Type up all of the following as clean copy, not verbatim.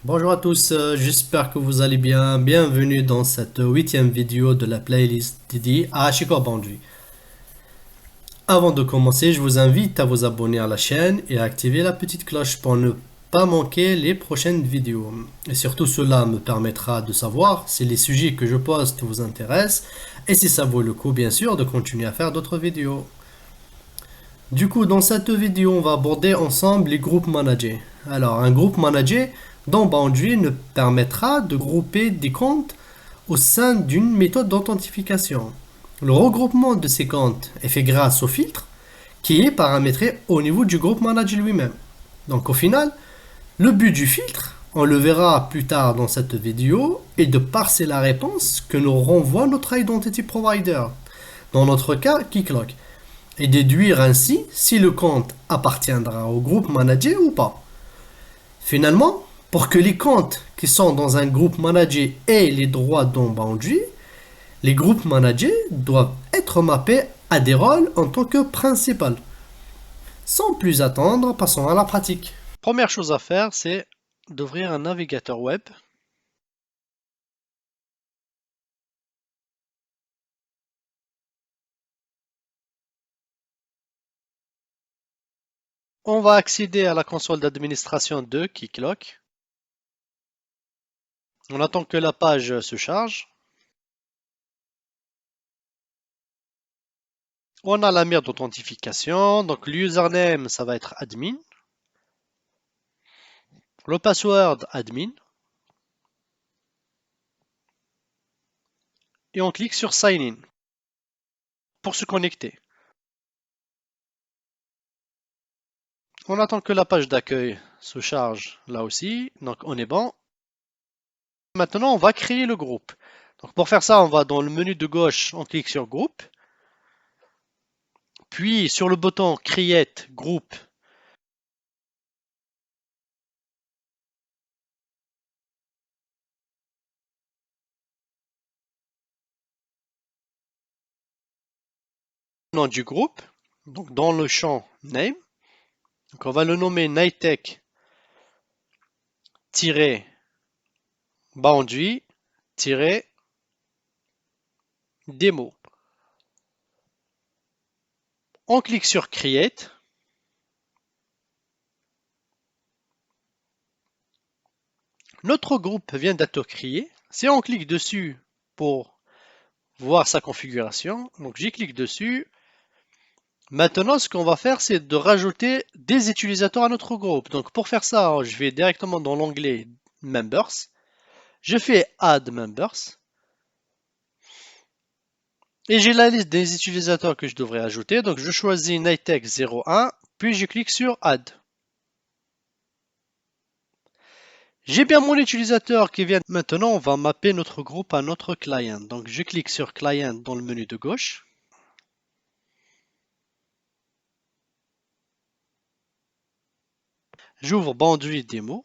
Bonjour à tous, j'espère que vous allez bien. Bienvenue dans cette huitième vidéo de la playlist dédiée à HashiCorp Boundary. Avant de commencer, je vous invite à vous abonner à la chaîne et à activer la petite cloche pour ne pas manquer les prochaines vidéos. Et surtout, cela me permettra de savoir si les sujets que je poste vous intéressent et si ça vaut le coup, bien sûr, de continuer à faire d'autres vidéos. Du coup, dans cette vidéo, on va aborder ensemble les groupes managers. Alors, un groupe manager dans Boundary nous permettra de grouper des comptes au sein d'une méthode d'authentification. Le regroupement de ces comptes est fait grâce au filtre qui est paramétré au niveau du groupe manager lui-même. Donc, au final, le but du filtre, on le verra plus tard dans cette vidéo, est de parser la réponse que nous renvoie notre identity provider. Dans notre cas, Keycloak et déduire ainsi si le compte appartiendra au groupe manager ou pas. Finalement, pour que les comptes qui sont dans un groupe manager aient les droits dans Boundary, les groupes managers doivent être mappés à des rôles en tant que principal. Sans plus attendre, passons à la pratique. Première chose à faire, c'est d'ouvrir un navigateur web. On va accéder à la console d'administration de Keycloak. On attend que la page se charge. On a la mire d'authentification. Donc l'username, ça va être admin. Le password, admin. Et on clique sur Sign in pour se connecter. On attend que la page d'accueil se charge là aussi. Donc on est bon. Maintenant, on va créer le groupe. Donc pour faire ça, on va dans le menu de gauche, on clique sur groupe. Puis sur le bouton Create Group, nom du groupe, donc dans le champ Name. Donc on va le nommer Nitech-Boundary-Demo. On clique sur Create. Notre groupe vient d'être créé. Si on clique dessus pour voir sa configuration, donc j'y clique dessus. Maintenant, ce qu'on va faire, c'est de rajouter des utilisateurs à notre groupe. Donc pour faire ça, je vais directement dans l'onglet Members. Je fais Add Members. Et j'ai la liste des utilisateurs que je devrais ajouter. Donc je choisis Nitech 01, puis je clique sur Add. J'ai bien mon utilisateur qui vient. Maintenant, on va mapper notre groupe à notre client. Donc je clique sur Client dans le menu de gauche. J'ouvre Boundary Demo.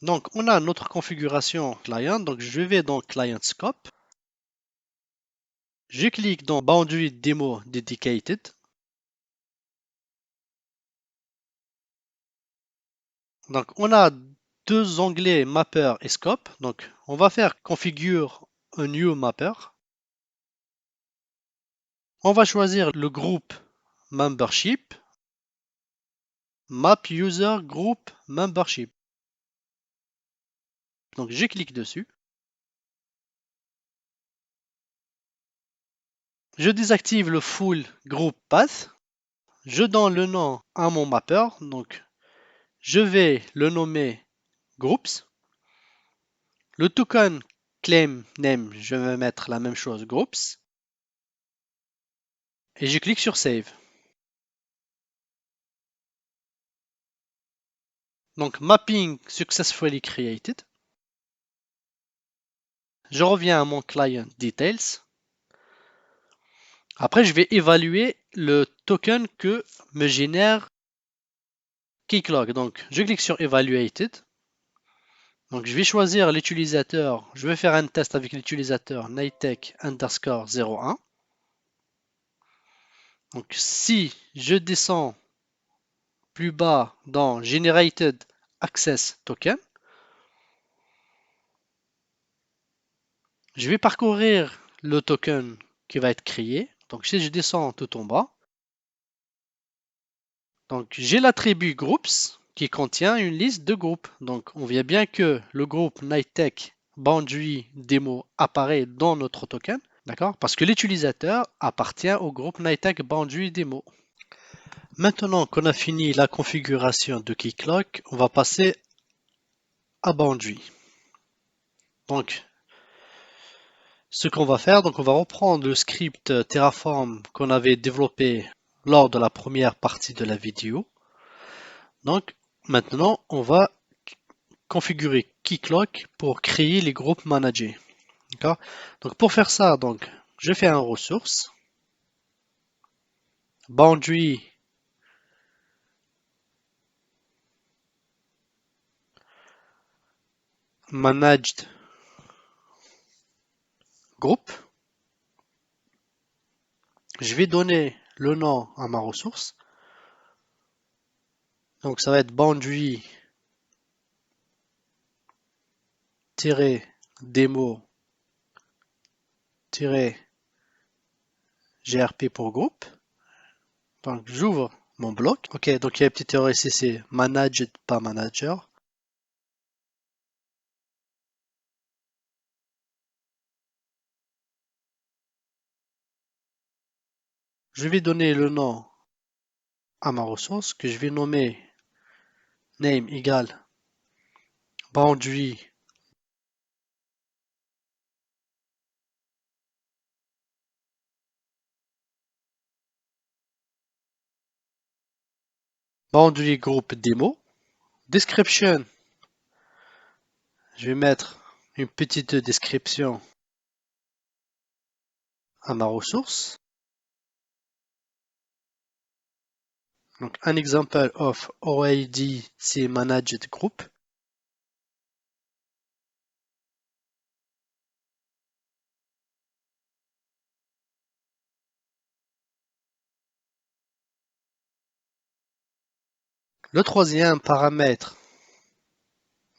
Donc on a notre configuration client. Donc je vais dans Client Scope. Je clique dans Boundary Demo Dedicated. Donc on a deux onglets Mapper et Scope. Donc on va faire Configure a New Mapper. On va choisir le groupe Membership. Map User Group Membership. Donc je clique dessus. Je désactive le Full Group Path. Je donne le nom à mon mapper. Donc je vais le nommer Groups. Le token Claim Name, je vais mettre la même chose Groups. Et je clique sur Save. Donc Mapping Successfully Created. Je reviens à mon Client Details. Après, je vais évaluer le token que me génère Keycloak. Donc, je clique sur Evaluated. Donc, je vais choisir l'utilisateur. Je vais faire un test avec l'utilisateur Nitech underscore 01. Donc, si je descends plus bas dans Generated Access Token. Je vais parcourir le token qui va être créé. Donc si je descends tout en bas, donc j'ai l'attribut Groups qui contient une liste de groupes. Donc on voit bien que le groupe Nighttech Boundary Demo apparaît dans notre token. D'accord? Parce que l'utilisateur appartient au groupe Nighttech Boundary Demo. Maintenant qu'on a fini la configuration de Keycloak, on va passer à Boundary. Donc, ce qu'on va faire, donc on va reprendre le script Terraform qu'on avait développé lors de la première partie de la vidéo. Donc, maintenant, on va configurer Keycloak pour créer les groupes managés. D'accord? Donc, pour faire ça, donc, je fais un ressource, Boundary Managed Group. Je vais donner le nom à ma ressource. Donc ça va être boundary démo grp pour groupe. Donc j'ouvre mon bloc. Ok, donc il y a une petite erreur ici, c'est managed, pas manager. Je vais donner le nom à ma ressource que je vais nommer name égale boundary boundary group démo. Description, je vais mettre une petite description à ma ressource. Donc un example of OIDC managed group. Le troisième paramètre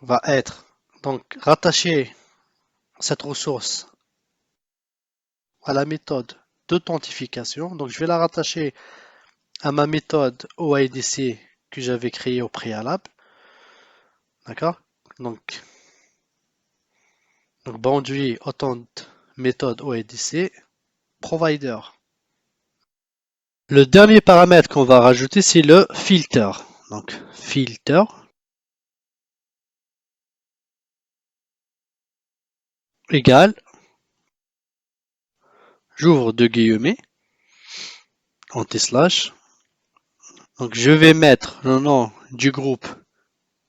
va être donc rattacher cette ressource à la méthode d'authentification. Donc je vais la rattacher à ma méthode OIDC que j'avais créée au préalable. D'accord? Donc boundary authent méthode OIDC provider. Le dernier paramètre qu'on va rajouter, c'est le filter. Donc filter égale, j'ouvre deux guillemets, anti-slash. Donc je vais mettre le nom du groupe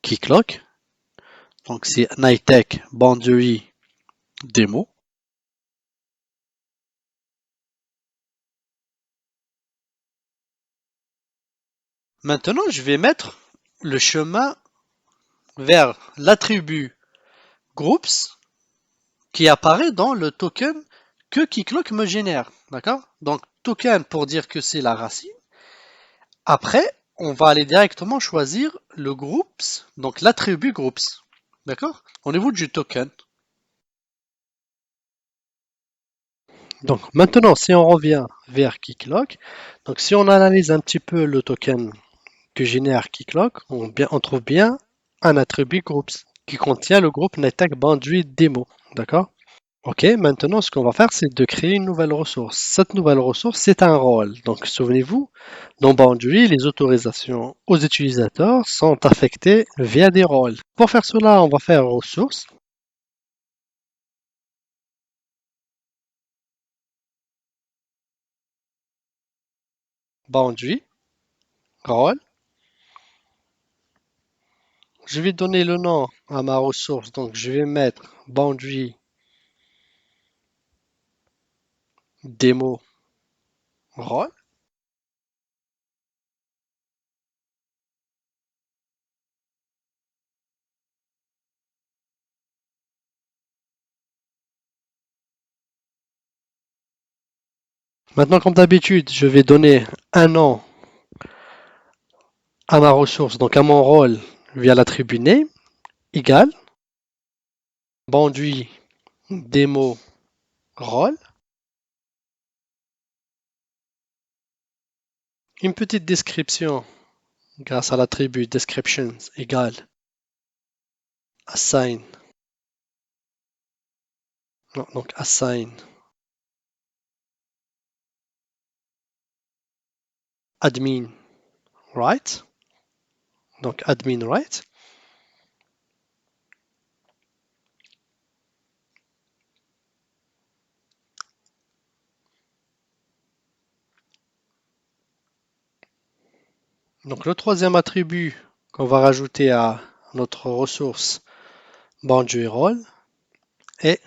Keycloak. Donc c'est Nighttech Boundary Demo. Maintenant, je vais mettre le chemin vers l'attribut Groups qui apparaît dans le token que Keycloak me génère. D'accord? Donc token pour dire que c'est la racine. Après, on va aller directement choisir le Groups, donc l'attribut Groups. D'accord? Au niveau du token. Donc maintenant, si on revient vers Keycloak, donc si on analyse un petit peu le token que génère Keycloak, on trouve bien un attribut groups qui contient le groupe Nighttech Boundary Demo. D'accord? Ok, maintenant ce qu'on va faire, c'est de créer une nouvelle ressource. Cette nouvelle ressource, c'est un rôle. Donc souvenez-vous, dans Boundary, les autorisations aux utilisateurs sont affectées via des rôles. Pour faire cela, on va faire ressource. Boundary, rôle. Je vais donner le nom à ma ressource, donc je vais mettre boundary demo role. Maintenant, comme d'habitude, je vais donner un nom à ma ressource, donc à mon rôle via l'attribut name, égale boundary démo rôle, une petite description grâce à l'attribut descriptions égale assign, non, donc assign admin right, donc admin right. Donc le troisième attribut qu'on va rajouter à notre ressource boundary role est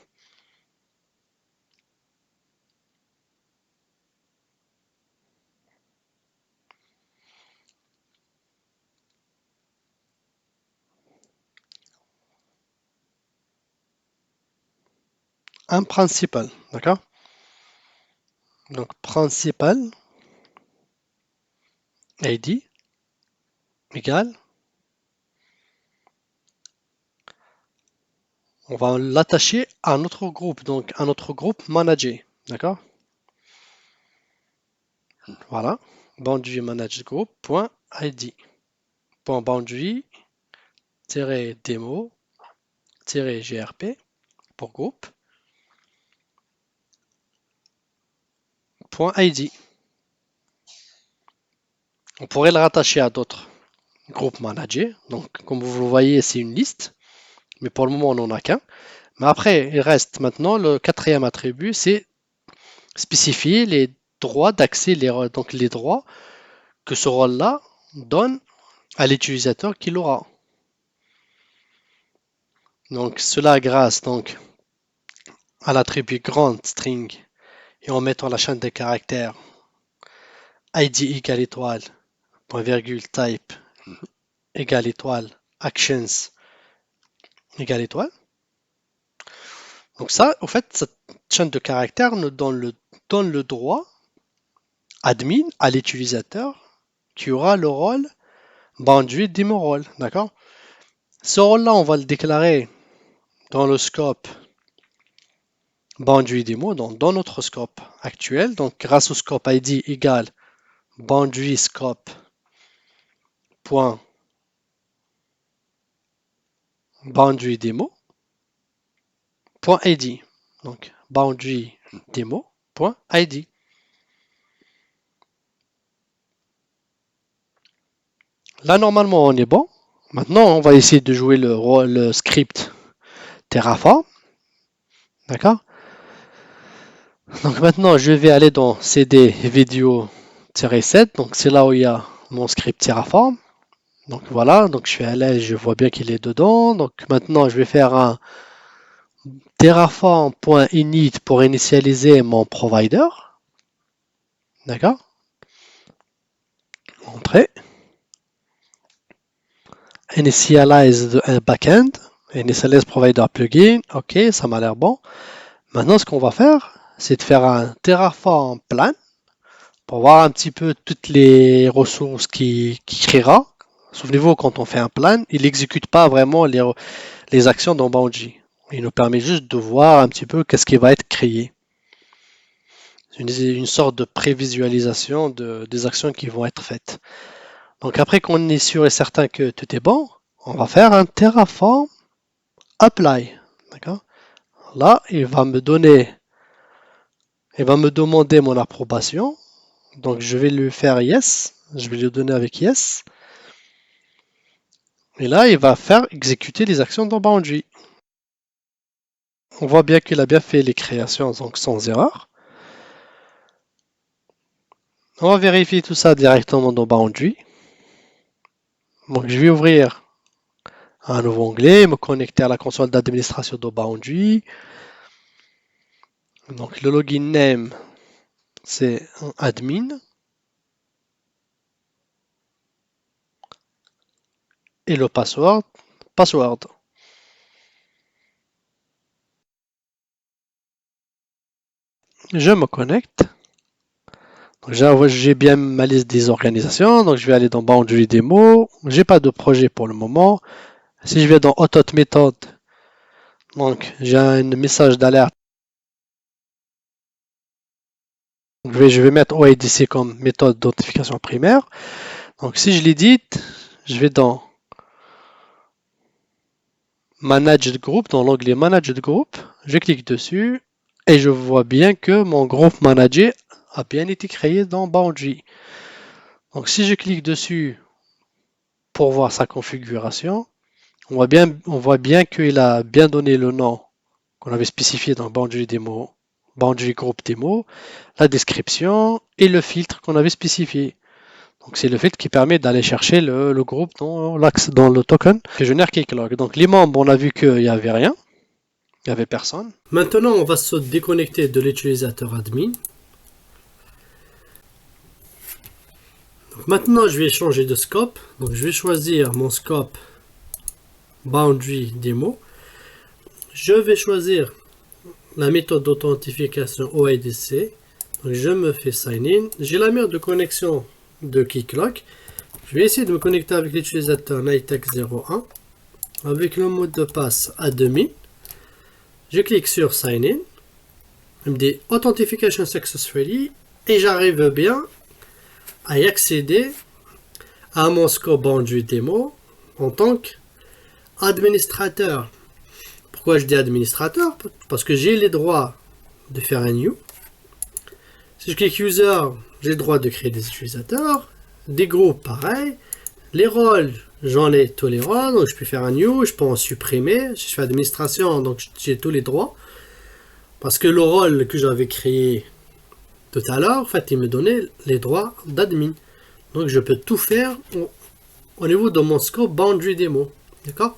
un principal, d'accord? Donc principal ID égale, on va l'attacher à notre groupe, donc à notre groupe manager, d'accord? Voilà, boundary manage group point ID point boundary démo grp pour groupe point ID. On pourrait le rattacher à d'autres groupes managers. Donc, comme vous le voyez, c'est une liste, mais pour le moment, on n'en a qu'un. Mais après, il reste maintenant le quatrième attribut, c'est spécifier les droits d'accès, donc les droits que ce rôle-là donne à l'utilisateur qui l'aura. Donc, cela grâce donc à l'attribut grand string et en mettant la chaîne de caractères ID égale étoile, point virgule type égale étoile, actions égale étoile. Donc ça, au fait, cette chaîne de caractères nous donne le droit admin à l'utilisateur qui aura le rôle boundary demo role, d'accord? Ce rôle-là, on va le déclarer dans le scope boundary demo, donc dans notre scope actuel. Donc grâce au scope ID égale boundary scope point boundary demo point ID. Donc boundary demo point ID. Là, normalement, on est bon. Maintenant, on va essayer de jouer le script Terraform. D'accord? Donc maintenant, je vais aller dans CD vidéo-7. Donc c'est là où il y a mon script Terraform. Donc voilà, donc je suis à l'aise, je vois bien qu'il est dedans. Donc maintenant, je vais faire un terraform.init pour initialiser mon provider. D'accord? Entrée. Initialize un backend. Initialize provider plugin. Ok, ça m'a l'air bon. Maintenant, ce qu'on va faire, c'est de faire un Terraform plan pour voir un petit peu toutes les ressources qui créera. Souvenez-vous, quand on fait un plan, il n'exécute pas vraiment les actions dans Boundary. Il nous permet juste de voir un petit peu qu'est-ce qui va être créé. C'est une sorte de prévisualisation des actions qui vont être faites. Donc après qu'on est sûr et certain que tout est bon, on va faire un Terraform apply. D'accord? Là, il va me demander mon approbation. Donc je vais lui faire yes. Je vais lui donner avec yes. Et là, il va faire exécuter les actions dans Boundary. On voit bien qu'il a bien fait les créations donc sans erreur. On va vérifier tout ça directement dans Boundary. Donc je vais ouvrir un nouveau onglet, me connecter à la console d'administration de Boundary. Donc le login name, c'est un admin. Et le password, password. Je me connecte. J'ai bien ma liste des organisations, donc je vais aller dans Boundary Demo. J'ai pas de projet pour le moment. Si je vais dans Auto Method, donc j'ai un message d'alerte. Je vais mettre OIDC comme méthode d'authentification primaire. Donc si je l'édite, je vais dans Managed Group, dans l'onglet Managed Group, je clique dessus et je vois bien que mon groupe manager a bien été créé dans Boundary. Donc si je clique dessus pour voir sa configuration, on voit bien qu'il a bien donné le nom qu'on avait spécifié dans Boundary Demo, Boundary Group Demo, la description et le filtre qu'on avait spécifié. Donc c'est le filtre qui permet d'aller chercher le groupe dans l'axe, dans le token que génère Keycloak. Donc les membres, on a vu qu'il n'y avait rien, il n'y avait personne. Maintenant, on va se déconnecter de l'utilisateur admin. Donc maintenant, je vais changer de scope. Donc je vais choisir mon scope Boundary Demo. Je vais choisir la méthode d'authentification OIDC. Donc je me fais sign in. J'ai la merde de connexion de Keycloak. Je vais essayer de me connecter avec l'utilisateur Nitech01 avec le mot de passe admin. Je clique sur sign in. Il me dit Authentification Successfully et j'arrive bien à y accéder à mon scope Boundary Demo en tant qu'administrateur. Pourquoi je dis administrateur? Parce que j'ai les droits de faire un new. Si je clique user, j'ai le droit de créer des utilisateurs, des groupes pareil, les rôles, j'en ai tous les rôles, donc je peux faire un new, je peux en supprimer, je fais administration, donc j'ai tous les droits. Parce que le rôle que j'avais créé tout à l'heure, en fait, il me donnait les droits d'admin. Donc je peux tout faire au niveau de mon scope Boundary Demo. D'accord?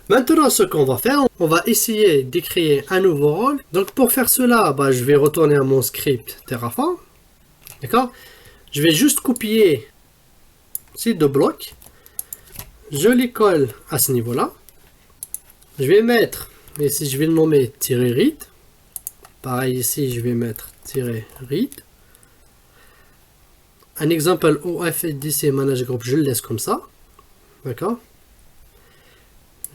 Maintenant, ce qu'on va faire, on va essayer de créer un nouveau rôle. Donc pour faire cela, je vais retourner à mon script Terraform. D'accord? Je vais juste copier ces deux blocs. Je les colle à ce niveau-là. Je vais mettre, ici je vais le nommer "read". Pareil ici, je vais mettre "read". Un exemple OFDC Manage Group, je le laisse comme ça. D'accord?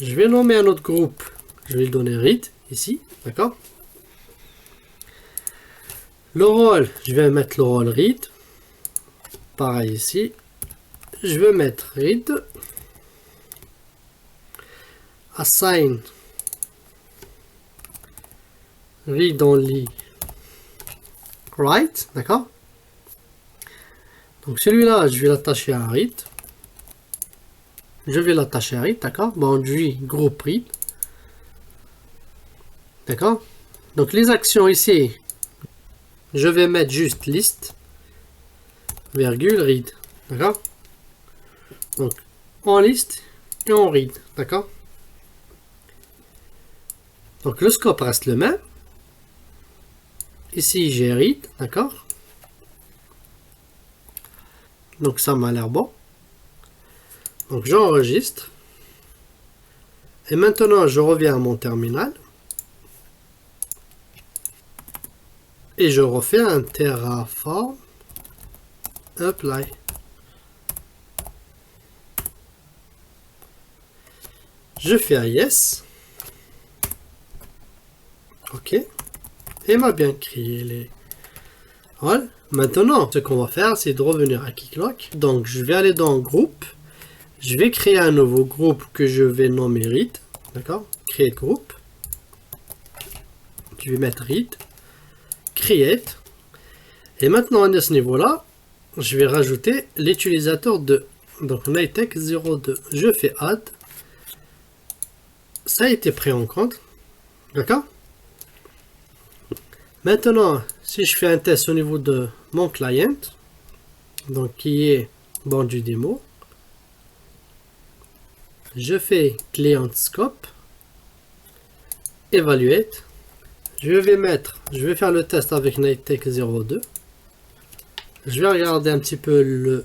Je vais nommer un autre groupe. Je vais le donner read ici. D'accord? Le rôle, je vais mettre le rôle read. Pareil ici. Je vais mettre read. Assign read only write. D'accord? Donc celui-là, je vais l'attacher à read. Je vais l'attacher à read, d'accord? Boundary group read. D'accord? Donc les actions ici, je vais mettre juste list, virgule, read. D'accord? Donc en liste et en read. D'accord? Donc le scope reste le même. Ici j'ai read. D'accord? Donc ça m'a l'air bon. Donc j'enregistre. Et maintenant je reviens à mon terminal. Et je refais un Terraform apply. Je fais un yes. OK. Et il m'a bien créé les rôles. Maintenant, ce qu'on va faire, c'est de revenir à Keycloak. Donc je vais aller dans groupe. Je vais créer un nouveau groupe que je vais nommer read. D'accord? Create groupe. Je vais mettre read. Create. Et maintenant, à ce niveau-là, je vais rajouter l'utilisateur 2. Donc, Nitech02. Je fais add. Ça a été pris en compte. D'accord? Maintenant, si je fais un test au niveau de mon client, donc qui est Boundary Demo, je fais client scope, evaluate. Je vais faire le test avec Nitech02. Je vais regarder un petit peu le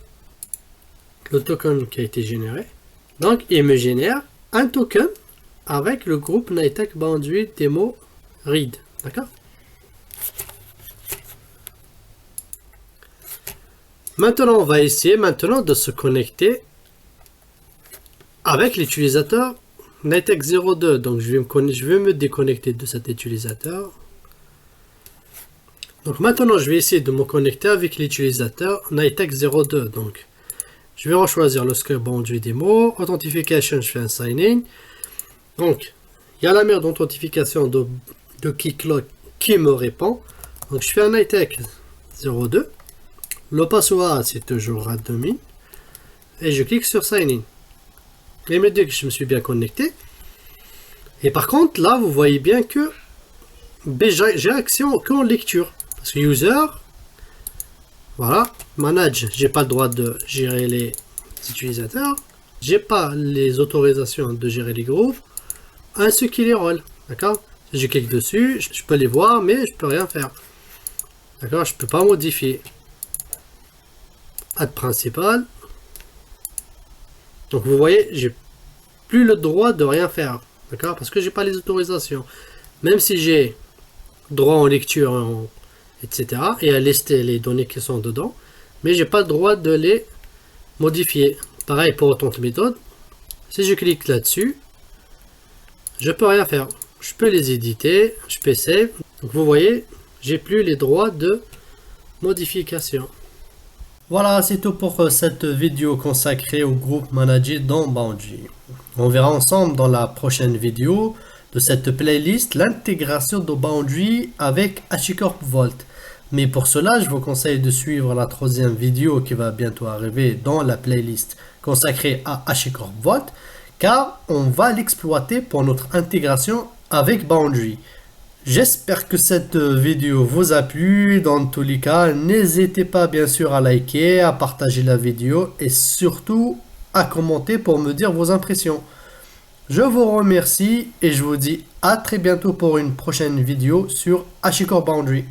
token qui a été généré. Donc, il me génère un token avec le groupe Nitech Boundary Demo Read. D'accord? Maintenant, on va essayer de se connecter avec l'utilisateur Nitex02. Donc, je vais me déconnecter de cet utilisateur. Donc, maintenant, je vais essayer de me connecter avec l'utilisateur Nitex02. Donc, je vais en choisir le Square Boundary Demo. Authentification, je fais un sign-in. Donc, il y a la mère d'authentification de Keycloak qui me répond. Donc, je fais un Nitex02. Le password, c'est toujours admin. Et je clique sur Sign In. Il me dit que je me suis bien connecté. Et par contre, là, vous voyez bien que j'ai accès qu'en lecture. Parce que User, voilà, Manage, j'ai pas le droit de gérer les utilisateurs. J'ai pas les autorisations de gérer les groupes. Ainsi que les rôles. D'accord? Si je clique dessus, je peux les voir, mais je peux rien faire. D'accord? Je peux pas modifier. Add principal. Donc vous voyez, j'ai plus le droit de rien faire, d'accord, parce que j'ai pas les autorisations. Même si j'ai droit en lecture, etc. et à lister les données qui sont dedans, mais j'ai pas le droit de les modifier. Pareil pour autant de méthode. Si je clique là-dessus, je peux rien faire. Je peux les éditer, je peux save. Donc vous voyez, j'ai plus les droits de modification. Voilà, c'est tout pour cette vidéo consacrée au groupe Manager dans Boundary. On verra ensemble dans la prochaine vidéo de cette playlist l'intégration de Boundary avec HashiCorp Vault. Mais pour cela, je vous conseille de suivre la troisième vidéo qui va bientôt arriver dans la playlist consacrée à HashiCorp Vault, car on va l'exploiter pour notre intégration avec Boundary. J'espère que cette vidéo vous a plu. Dans tous les cas, n'hésitez pas bien sûr à liker, à partager la vidéo et surtout à commenter pour me dire vos impressions. Je vous remercie et je vous dis à très bientôt pour une prochaine vidéo sur HashiCorp Boundary.